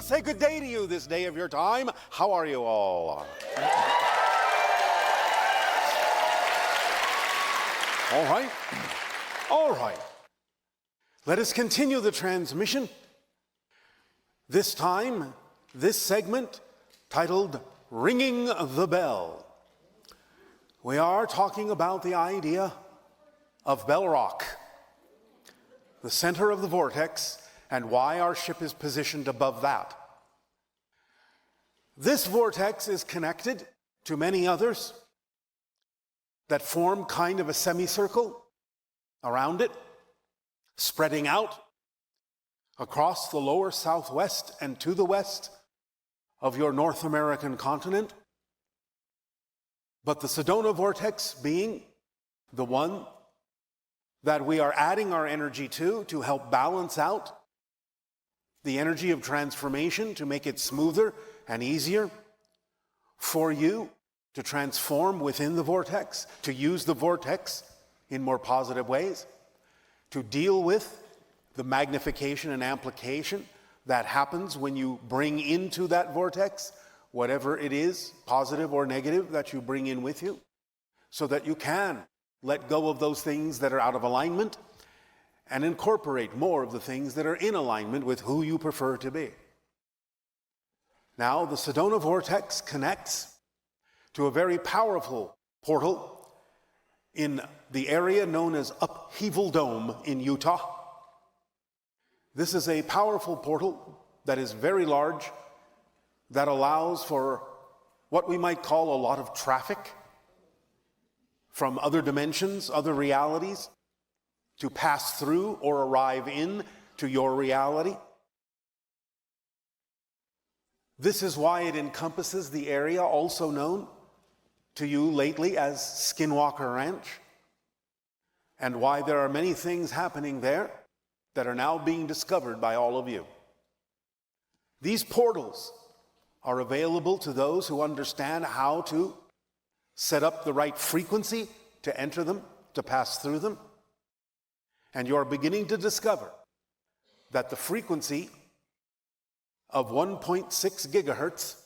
will say good day to you this day of your time. How are you all? All right. All right. Let us continue the transmission. This time, this segment titled Ringing the Bell. We are talking about the idea of Bell Rock, the center of the vortex, and why our ship is positioned above that. This vortex is connected to many others that form kind of a semicircle around it, spreading out across the lower southwest and to the west of your North American continent. But the Sedona vortex being the one that we are adding our energy to help balance out the energy of transformation, to make it smoother and easier for you to transform within the vortex, to use the vortex in more positive ways, to deal with the magnification and amplification that happens when you bring into that vortex whatever it is, positive or negative, that you bring in with you, so that you can let go of those things that are out of alignment and incorporate more of the things that are in alignment with who you prefer to be. Now, the Sedona vortex connects to a very powerful portal in the area known as Upheaval Dome in Utah. This is a powerful portal that is very large, that allows for what we might call a lot of traffic from other dimensions, other realities, to pass through or arrive in to your reality. This is why it encompasses the area also known to you lately as Skinwalker Ranch, and why there are many things happening there that are now being discovered by all of you. These portals are available to those who understand how to set up the right frequency to enter them, to pass through them. And you're beginning to discover that the frequency of 1.6 gigahertz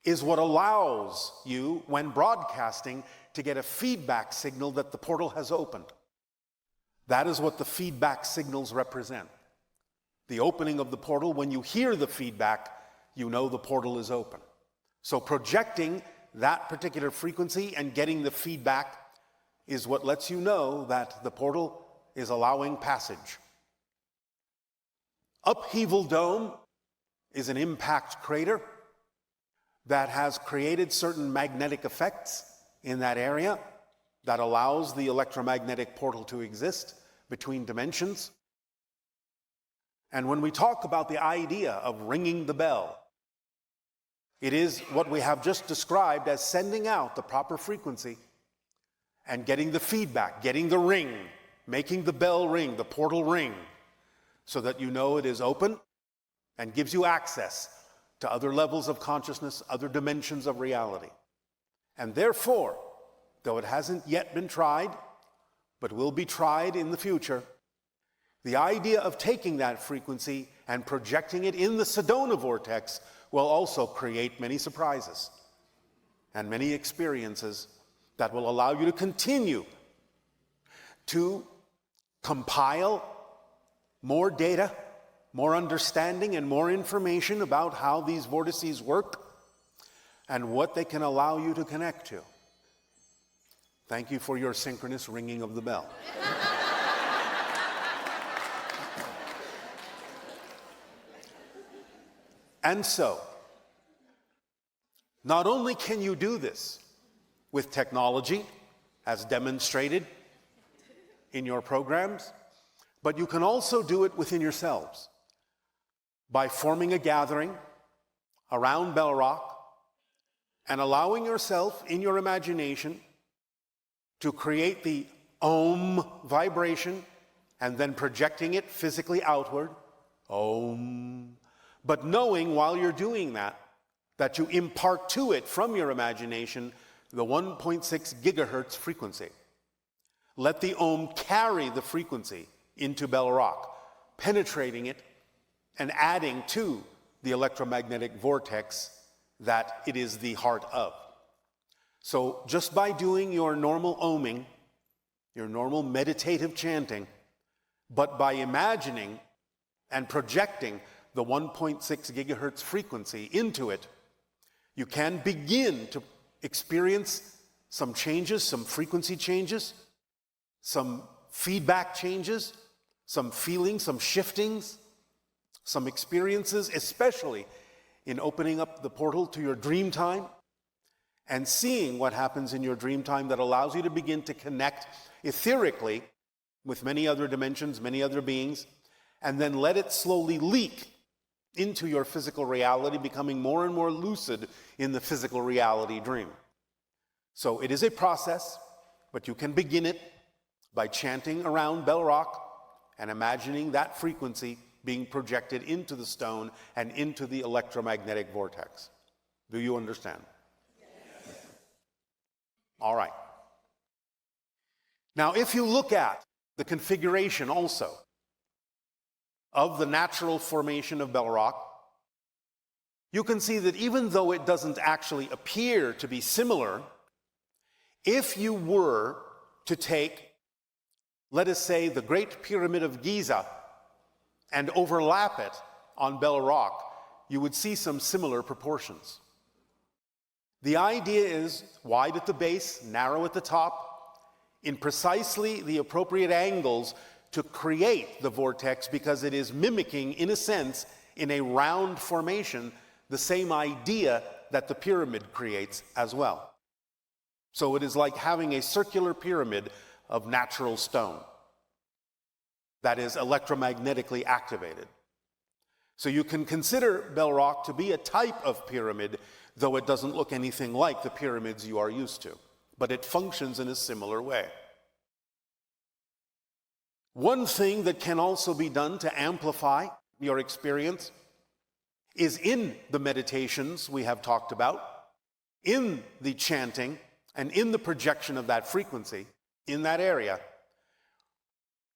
is what allows you, when broadcasting, to get a feedback signal that the portal has opened. That is what the feedback signals represent. The opening of the portal, when you hear the feedback, you know the portal is open. So projecting that particular frequency and getting the feedback is what lets you know that the portal is allowing passage. Upheaval Dome is an impact crater that has created certain magnetic effects in that area that allows the electromagnetic portal to exist between dimensions. And when we talk about the idea of ringing the bell, it is what we have just described as sending out the proper frequency and getting the feedback, getting the ring, making the bell ring, the portal ring, so that you know it is open and gives you access to other levels of consciousness, other dimensions of reality. And therefore, though it hasn't yet been tried, but will be tried in the future, the idea of taking that frequency and projecting it in the Sedona vortex will also create many surprises and many experiences that will allow you to continue to compile more data, more understanding, and more information about how these vortices work and what they can allow you to connect to. Thank you for your synchronous ringing of the bell. And so, not only can you do this with technology, as demonstrated in your programs, but you can also do it within yourselves by forming a gathering around Bell Rock and allowing yourself in your imagination to create the Om vibration and then projecting it physically outward, Om, but knowing while you're doing that, that you impart to it from your imagination the 1.6 gigahertz frequency. Let the Om carry the frequency into Bell Rock, penetrating it and adding to the electromagnetic vortex that it is the heart of. So just by doing your normal oming, your normal meditative chanting, but by imagining and projecting the 1.6 gigahertz frequency into it, you can begin to experience some changes, some frequency changes, some feedback changes, some feelings, some shiftings, some experiences, especially in opening up the portal to your dream time and seeing what happens in your dream time that allows you to begin to connect etherically with many other dimensions, many other beings, and then let it slowly leak into your physical reality, becoming more and more lucid in the physical reality dream. So it is a process, but you can begin it by chanting around Bell Rock and imagining that frequency being projected into the stone and into the electromagnetic vortex. Do you understand? Yes. All right. Now, if you look at the configuration also of the natural formation of Bell Rock, you can see that even though it doesn't actually appear to be similar, if you were to take, let us say, the Great Pyramid of Giza and overlap it on Bell Rock, you would see some similar proportions. The idea is wide at the base, narrow at the top, in precisely the appropriate angles to create the vortex, because it is mimicking, in a sense, in a round formation, the same idea that the pyramid creates as well. So it is like having a circular pyramid of natural stone that is electromagnetically activated. So you can consider Bell Rock to be a type of pyramid, though it doesn't look anything like the pyramids you are used to, but it functions in a similar way. One thing that can also be done to amplify your experience is in the meditations we have talked about, in the chanting, and in the projection of that frequency in that area.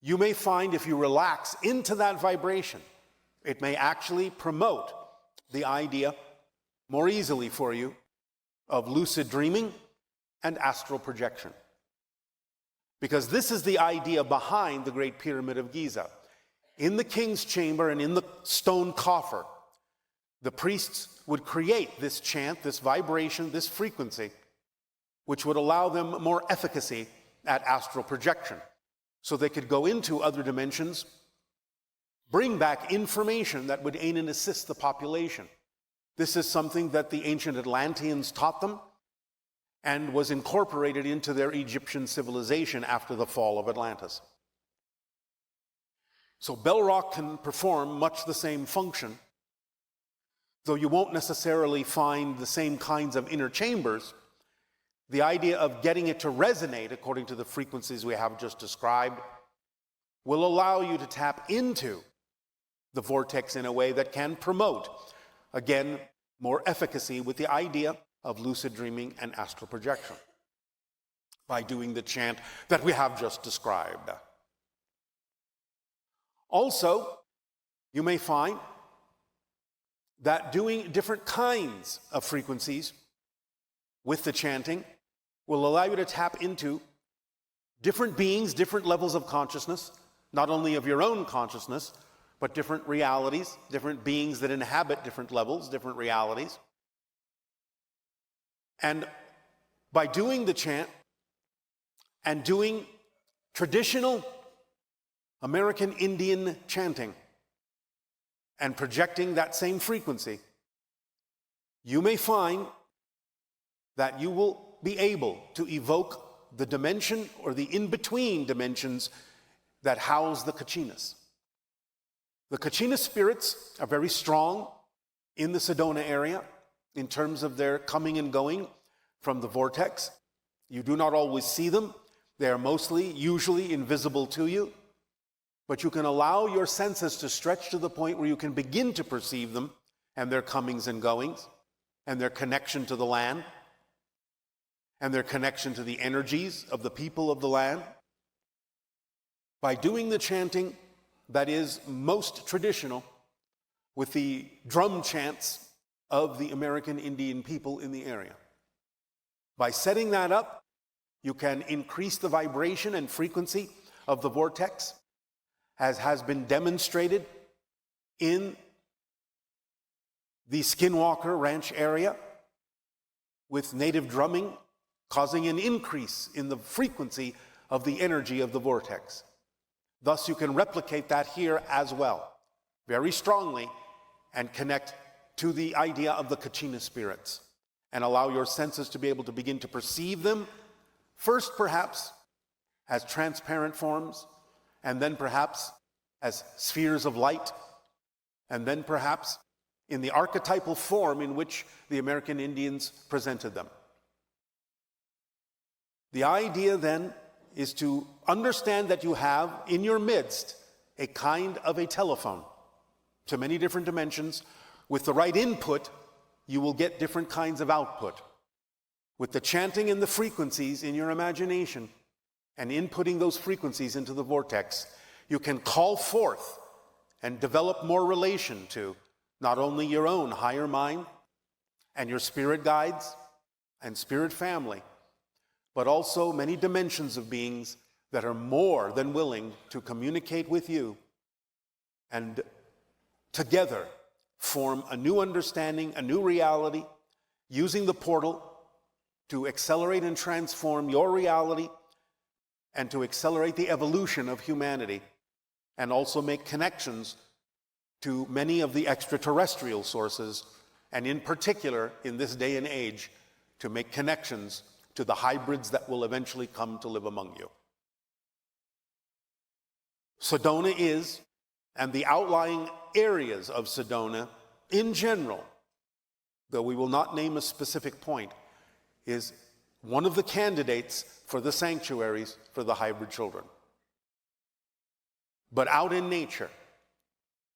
You may find if you relax into that vibration, it may actually promote the idea more easily for you of lucid dreaming and astral projection. Because this is the idea behind the Great Pyramid of Giza. In the king's chamber and in the stone coffer, the priests would create this chant, this vibration, this frequency, which would allow them more efficacy at astral projection. So they could go into other dimensions, bring back information that would aid and assist the population. This is something that the ancient Atlanteans taught them and was incorporated into their Egyptian civilization after the fall of Atlantis. So Bell Rock can perform much the same function, though you won't necessarily find the same kinds of inner chambers. The idea of getting it to resonate according to the frequencies we have just described will allow you to tap into the vortex in a way that can promote, again, more efficacy with the idea of lucid dreaming and astral projection by doing the chant that we have just described. Also, you may find that doing different kinds of frequencies with the chanting will allow you to tap into different beings, different levels of consciousness, not only of your own consciousness, but different realities, different beings that inhabit different levels, different realities. And by doing the chant and doing traditional American Indian chanting and projecting that same frequency, you may find that you will be able to evoke the dimension or the in-between dimensions that house the Kachinas. The Kachina spirits are very strong in the Sedona area in terms of their coming and going from the vortex. You do not always see them. They are usually invisible to you. But you can allow your senses to stretch to the point where you can begin to perceive them and their comings and goings and their connection to the land and their connection to the energies of the people of the land. By doing the chanting that is most traditional, with the drum chants of the American Indian people in the area. By setting that up, you can increase the vibration and frequency of the vortex, as has been demonstrated in the Skinwalker Ranch area with native drumming, causing an increase in the frequency of the energy of the vortex. Thus, you can replicate that here as well, very strongly, and connect to the idea of the Kachina spirits, and allow your senses to be able to begin to perceive them, first perhaps as transparent forms, and then perhaps as spheres of light, and then perhaps in the archetypal form in which the American Indians presented them. The idea then is to understand that you have in your midst a kind of a telephone to many different dimensions. With the right input, you will get different kinds of output. With the chanting and the frequencies in your imagination and inputting those frequencies into the vortex, you can call forth and develop more relation to not only your own higher mind and your spirit guides and spirit family, but also many dimensions of beings that are more than willing to communicate with you and together form a new understanding, a new reality, using the portal to accelerate and transform your reality and to accelerate the evolution of humanity, and also make connections to many of the extraterrestrial sources, and in particular, in this day and age, to make connections to the hybrids that will eventually come to live among you. Sedona is, and the outlying areas of Sedona in general, though we will not name a specific point, is one of the candidates for the sanctuaries for the hybrid children. But out in nature,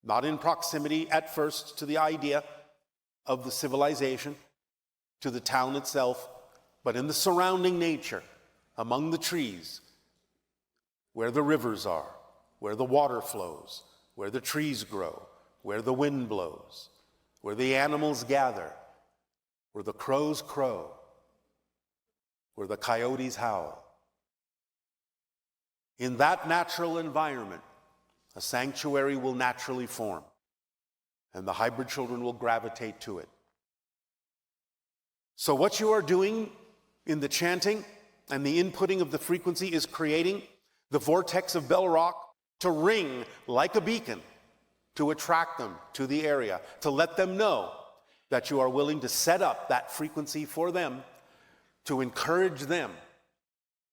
not in proximity at first to the idea of the civilization, to the town itself, but in the surrounding nature, among the trees, where the rivers are, where the water flows, where the trees grow, where the wind blows, where the animals gather, where the crows crow, where the coyotes howl. In that natural environment, a sanctuary will naturally form, and the hybrid children will gravitate to it. So what you are doing in the chanting and the inputting of the frequency is creating the vortex of Bell Rock to ring like a beacon, to attract them to the area, to let them know that you are willing to set up that frequency for them, to encourage them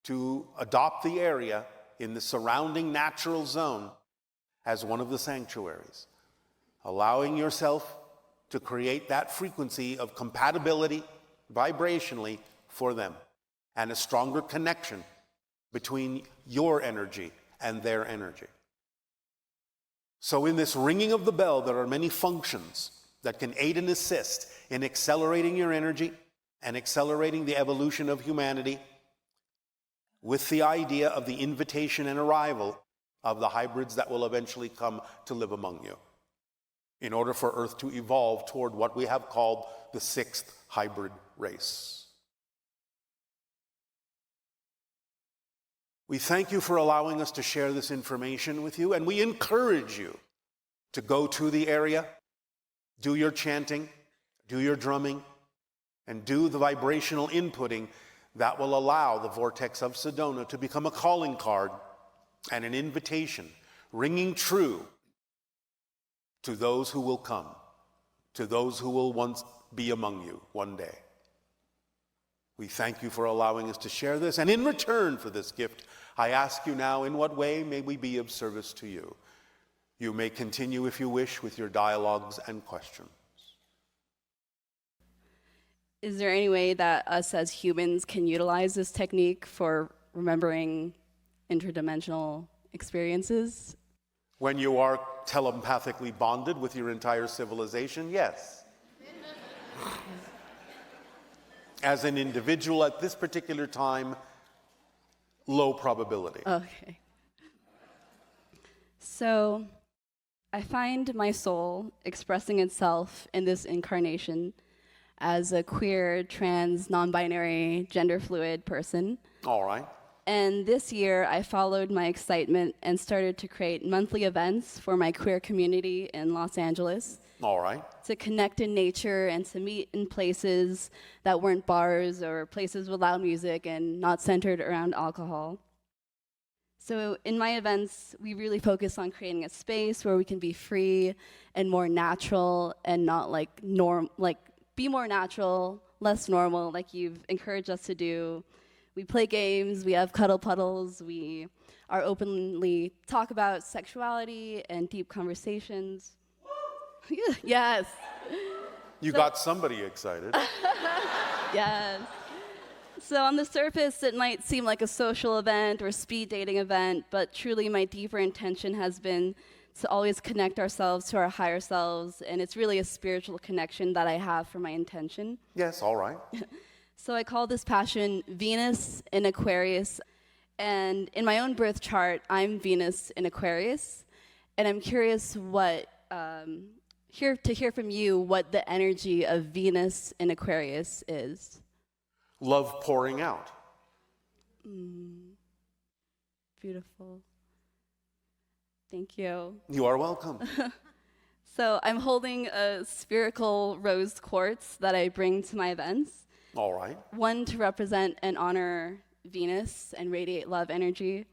to adopt the area in the surrounding natural zone as one of the sanctuaries, allowing yourself to create that frequency of compatibility vibrationally for them, and a stronger connection between your energy and their energy. So in this ringing of the bell, there are many functions that can aid and assist in accelerating your energy and accelerating the evolution of humanity, with the idea of the invitation and arrival of the hybrids that will eventually come to live among you, in order for Earth to evolve toward what we have called the sixth hybrid race. We thank you for allowing us to share this information with you, and we encourage you to go to the area, do your chanting, do your drumming, and do the vibrational inputting that will allow the vortex of Sedona to become a calling card and an invitation, ringing true to those who will come, to those who will once be among you one day. We thank you for allowing us to share this, and in return for this gift, I ask you now, in what way may we be of service to you? You may continue, if you wish, with your dialogues and questions. Is there any way that us as humans can utilize this technique for remembering interdimensional experiences? When you are telepathically bonded with your entire civilization, yes. As an individual at this particular time, low probability. Okay. So I find my soul expressing itself in this incarnation as a queer, trans, non-binary, gender fluid person. All right. And this year, I followed my excitement and started to create monthly events for my queer community in Los Angeles All right. to connect in nature and to meet in places that weren't bars or places with loud music and not centered around alcohol. So in my events, we really focus on creating a space where we can be free and more natural and not be more natural, less normal, like you've encouraged us to do. We play games, we have cuddle puddles, we are openly talk about sexuality and deep conversations. Yes. You got somebody excited. Yes. So on the surface, it might seem like a social event or speed dating event, but truly my deeper intention has been to always connect ourselves to our higher selves, and it's really a spiritual connection that I have for my intention. Yes, all right. So I call this passion Venus in Aquarius, and in my own birth chart, I'm Venus in Aquarius, and I'm curious to hear from you what the energy of Venus in Aquarius is. Love pouring out. Beautiful. Thank you. You are welcome. So I'm holding a spherical rose quartz that I bring to my events. All right. One to represent and honor Venus and radiate love energy,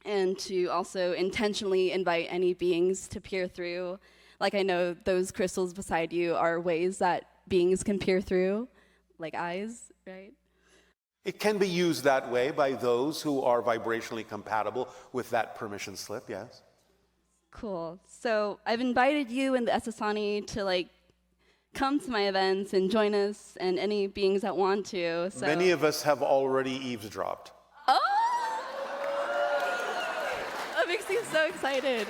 and to also intentionally invite any beings to peer through. Like I know those crystals beside you are ways that beings can peer through, like eyes, right? It can be used that way by those who are vibrationally compatible with that permission slip, yes. Cool. So I've invited you and the Esasani to come to my events and join us, and any beings that want to. So. Many of us have already eavesdropped. Oh! That makes me so excited.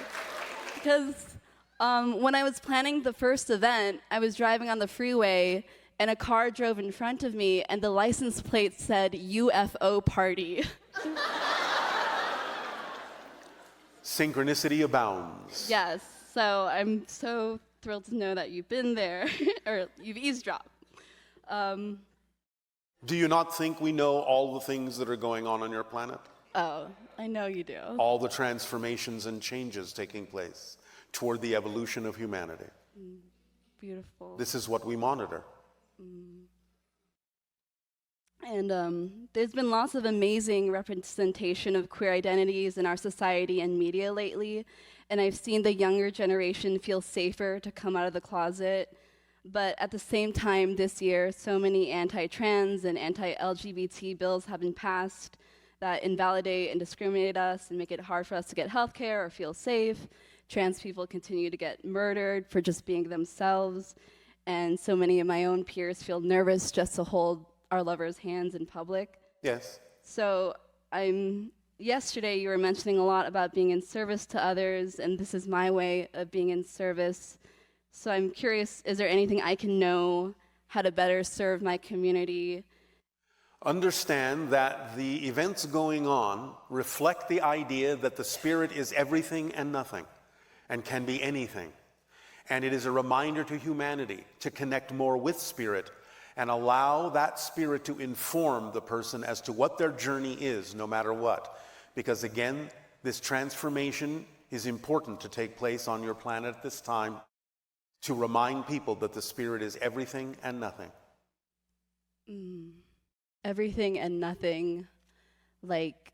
Because when I was planning the first event, I was driving on the freeway, and a car drove in front of me, and the license plate said UFO party. Synchronicity abounds. Yes, so I'm so thrilled to know that you've been there, or you've eavesdropped. Do you not think we know all the things that are going on your planet? Oh, I know you do. All the transformations and changes taking place toward the evolution of humanity. Beautiful. This is what we monitor. And there's been lots of amazing representation of queer identities in our society and media lately, and I've seen the younger generation feel safer to come out of the closet. But at the same time this year, so many anti-trans and anti-LGBT bills have been passed that invalidate and discriminate us and make it hard for us to get healthcare or feel safe. Trans people continue to get murdered for just being themselves, and so many of my own peers feel nervous just to hold our lovers' hands in public. Yes. So yesterday you were mentioning a lot about being in service to others, and this is my way of being in service. So I'm curious, is there anything I can know how to better serve my community? Understand that the events going on reflect the idea that the spirit is everything and nothing, and can be anything. And it is a reminder to humanity to connect more with spirit and allow that spirit to inform the person as to what their journey is, no matter what. Because again, this transformation is important to take place on your planet at this time, to remind people that the spirit is everything and nothing. Everything and nothing, like...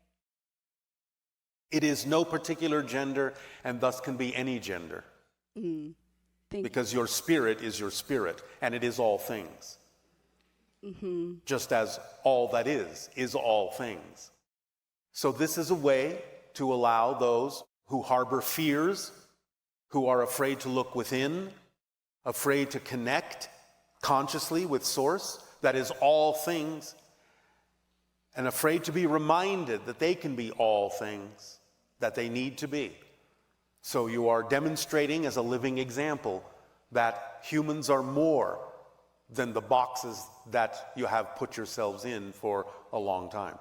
It is no particular gender, and thus can be any gender. Because your spirit is your spirit, and it is all things. Just as all that is all things. So this is a way to allow those who harbor fears, who are afraid to look within, afraid to connect consciously with Source, that is all things, and afraid to be reminded that they can be all things that they need to be. So you are demonstrating as a living example that humans are more than the boxes that you have put yourselves in for a long time.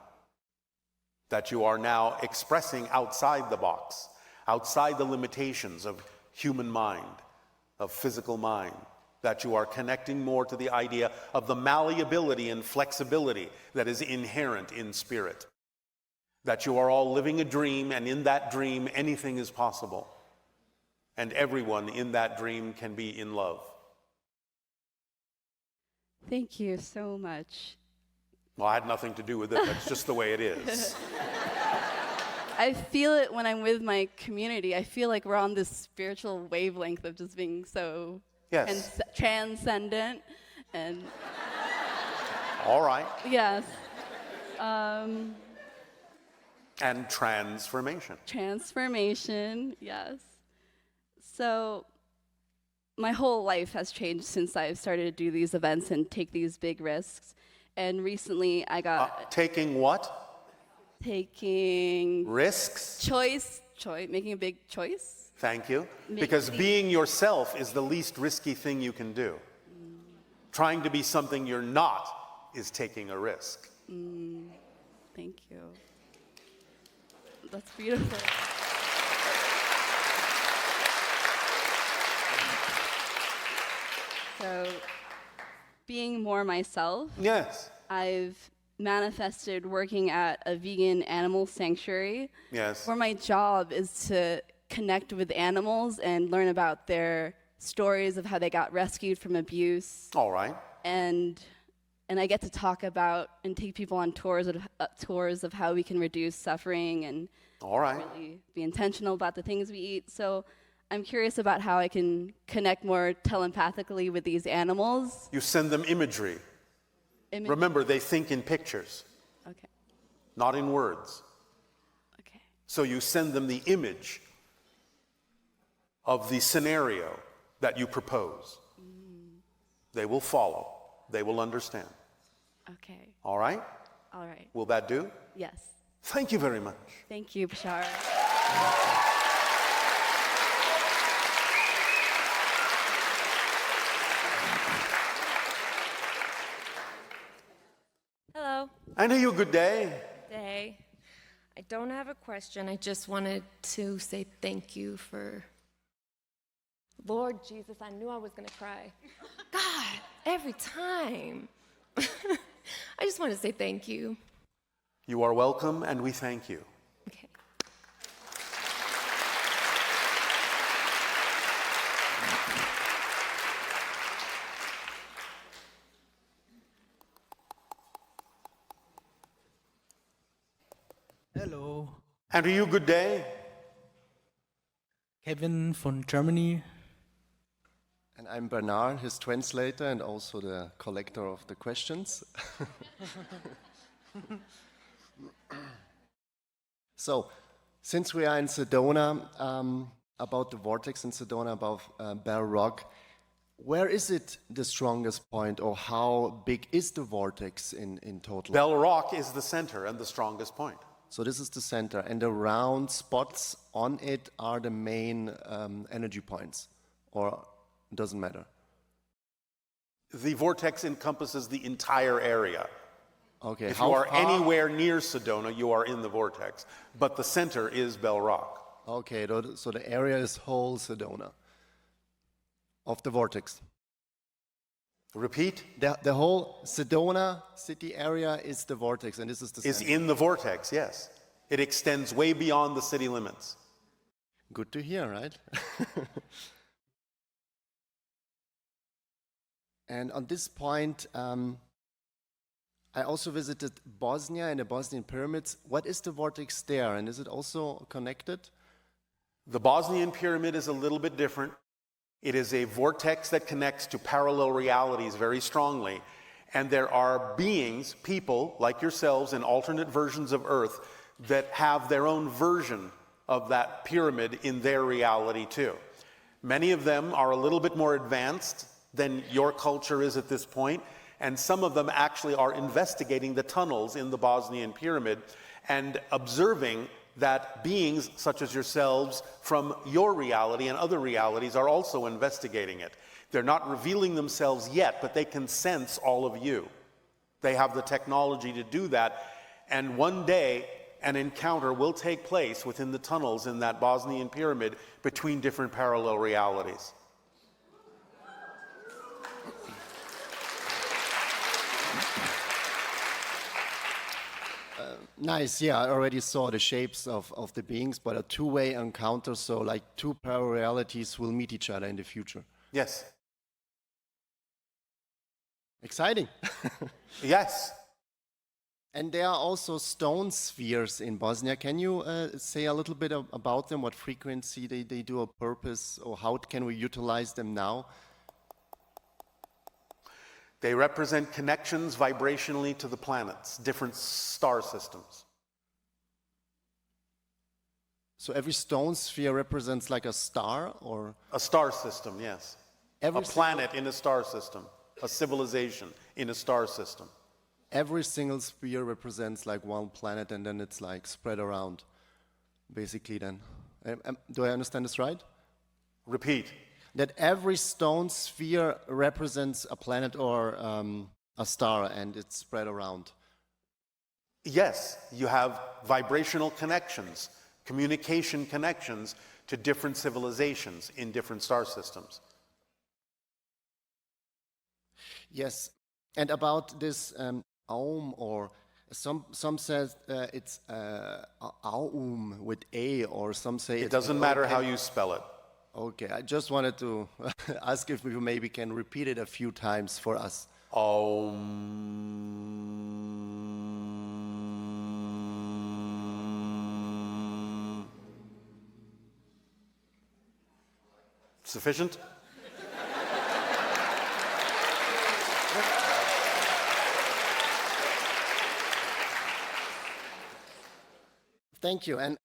That you are now expressing outside the box, outside the limitations of human mind, of physical mind, that you are connecting more to the idea of the malleability and flexibility that is inherent in spirit. That you are all living a dream, and in that dream anything is possible. And everyone in that dream can be in love. Thank you so much. Well, I had nothing to do with it. That's just the way it is. I feel it when I'm with my community. I feel like we're on this spiritual wavelength of just being so Yes. transcendent. And All right. yes. And transformation. Transformation, yes. So my whole life has changed since I've started to do these events and take these big risks. And recently I got Taking what? taking Risks? making a big choice. Thank you. Because being yourself is the least risky thing you can do. Trying to be something you're not is taking a risk. Thank you. That's beautiful. So, being more myself, Yes. I've manifested working at a vegan animal sanctuary Yes. where my job is to connect with animals and learn about their stories of how they got rescued from abuse. All right. And I get to talk about and take people on tours of how we can reduce suffering and All right. really be intentional about the things we eat. So I'm curious about how I can connect more telepathically with these animals. You send them imagery. Remember, they think in pictures, Okay. not in words. Okay. So you send them the image of the scenario that you propose. They will follow. They will understand. Okay. All right? All right. Will that do? Yes. Thank you very much. Thank you, Bashar. Hello. And you, good day. Day. I don't have a question. I just wanted to say thank you for. Lord Jesus, I knew I was going to cry. God, every time. I just want to say thank you. You are welcome, and we thank you. Okay. Hello, And you, good day. Kevin from Germany. And I'm Bernard, his translator and also the collector of the questions. So, since we are in Sedona, about the vortex in Sedona, about Bell Rock, where is it the strongest point, or how big is the vortex in total? Bell Rock is the center and the strongest point. So this is the center, and the round spots on it are the main energy points, or it doesn't matter? The vortex encompasses the entire area. Okay. If you are anywhere near Sedona, you are in the vortex. But the center is Bell Rock. Okay, so the area is whole Sedona of the vortex. Repeat. The whole Sedona city area is the vortex, and this is the Is center. in the vortex, yes. It extends way beyond the city limits. Good to hear, right? And on this point, I also visited Bosnia and the Bosnian pyramids. What is the vortex there, and is it also connected? The Bosnian pyramid is a little bit different. It is a vortex that connects to parallel realities very strongly. And there are beings, people like yourselves in alternate versions of Earth that have their own version of that pyramid in their reality too. Many of them are a little bit more advanced than your culture is at this point, and some of them actually are investigating the tunnels in the Bosnian pyramid and observing that beings such as yourselves from your reality and other realities are also investigating it. They're not revealing themselves yet, but they can sense all of you. They have the technology to do that, and one day an encounter will take place within the tunnels in that Bosnian pyramid between different parallel realities. Nice, yeah, I already saw the shapes of the beings, but a two-way encounter, so like two parallel realities will meet each other in the future. Yes. Exciting. Yes. And there are also stone spheres in Bosnia. Can you say a little bit about them, what frequency they do, a purpose, or how can we utilize them now? They represent connections vibrationally to the planets, different star systems. So every stone sphere represents like a star, or? A star system, yes. A planet in a star system, a civilization in a star system. Every single sphere represents like one planet, and then it's like spread around, basically then. Do I understand this right? Repeat. That every stone sphere represents a planet or a star, and it's spread around. Yes, you have vibrational connections, communication connections to different civilizations in different star systems. Yes, and about this Aum, or some says it's Aum with A, or some say it doesn't matter how you spell it. Okay, I just wanted to ask if we maybe can repeat it a few times for us. Sufficient? Thank you. And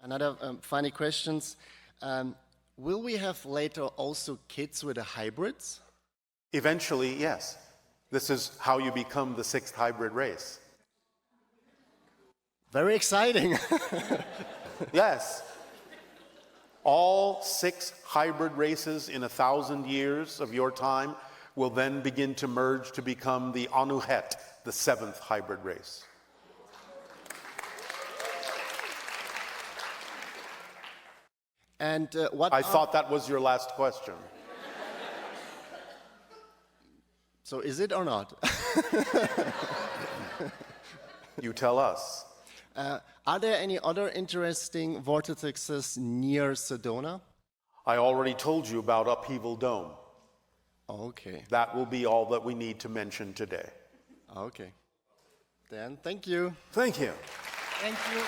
another funny questions. Will we have later also kids with the hybrids? Eventually, yes. This is how you become the sixth hybrid race. Very exciting. Yes. All 6 hybrid races in 1,000 years of your time will then begin to merge to become the Anuhet, the 7th hybrid race. And I thought that was your last question. So is it or not? You tell us. Are there any other interesting vortexes near Sedona? I already told you about Upheaval Dome. Okay. That will be all that we need to mention today. Okay. Then thank you. Thank you. Thank you.